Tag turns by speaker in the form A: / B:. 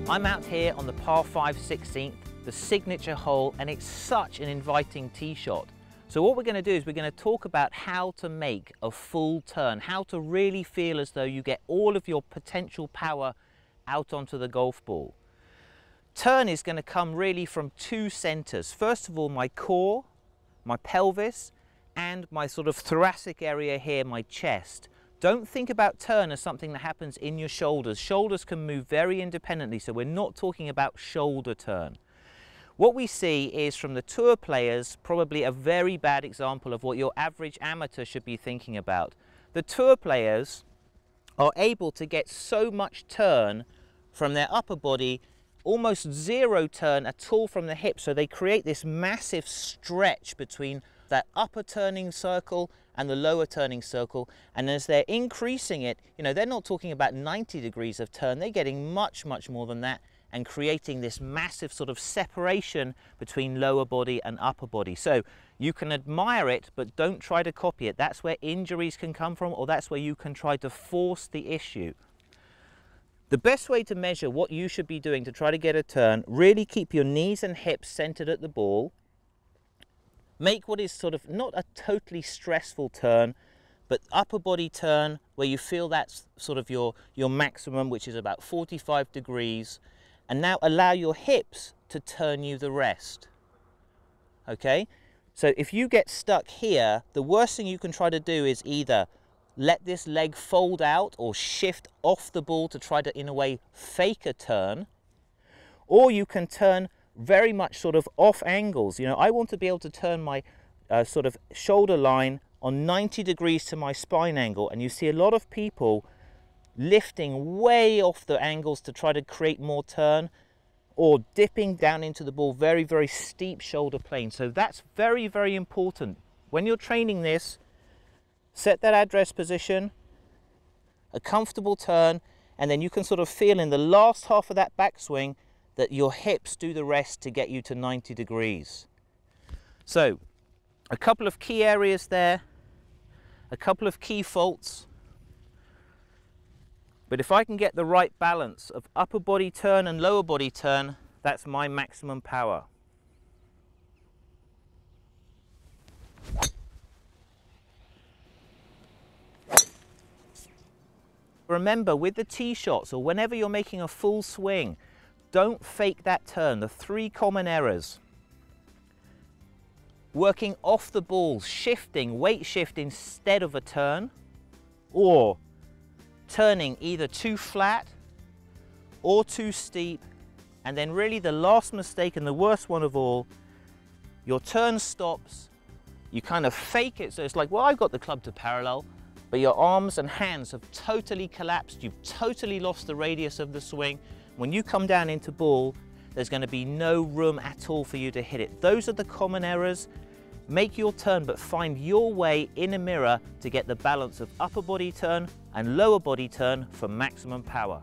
A: I'm out here on the par 5 16th, the signature hole, and it's such an inviting tee shot. So what we're going to do is we're going to talk about how to make a full turn, how to really feel as though you get all of your potential power out onto the golf ball. Turn is going to come really from two centers. First of all, my core, my pelvis, and my sort of thoracic area here, my chest. Don't think about turn as something that happens in your shoulders. Shoulders can move very independently, so we're not talking about shoulder turn. What we see is from the tour players, probably a very bad example of what your average amateur should be thinking about. The tour players are able to get so much turn from their upper body, almost zero turn at all from the hips, so they create this massive stretch between that upper turning circle and the lower turning circle, and as they're increasing it, you know, they're not talking about 90 degrees of turn, they're getting much more than that and creating this massive sort of separation between lower body and upper body. So you can admire it, but don't try to copy it. That's where injuries can come from, or that's where you can try to force the issue. The best way to measure what you should be doing to try to get a turn, really keep your knees and hips centered at the ball. Make what is sort of not a totally stressful turn, but upper body turn where you feel that's sort of your maximum, which is about 45 degrees. And now allow your hips to turn you the rest. Okay? So if you get stuck here, the worst thing you can try to do is either let this leg fold out or shift off the ball to try to, in a way, fake a turn, or you can turn very much sort of off angles. You know, I want to be able to turn my sort of shoulder line on 90 degrees to my spine angle, and you see a lot of people lifting way off the angles to try to create more turn, or dipping down into the ball, very steep shoulder plane. So that's very important. When you're training this, set that address position, a comfortable turn, and then you can sort of feel in the last half of that backswing that your hips do the rest to get you to 90 degrees. So a couple of key areas there, a couple of key faults. But if I can get the right balance of upper body turn and lower body turn, that's my maximum power. Remember, with the tee shots, or whenever you're making a full swing, don't fake that turn. The three common errors: working off the ball, shifting, weight shift instead of a turn, or turning either too flat or too steep. And then really the last mistake, and the worst one of all, your turn stops, you kind of fake it, so it's like, well, I've got the club to parallel, but your arms and hands have totally collapsed, you've totally lost the radius of the swing. When you come down into ball, there's going to be no room at all for you to hit it. Those are the common errors. Make your turn, but find your way in a mirror to get the balance of upper body turn and lower body turn for maximum power.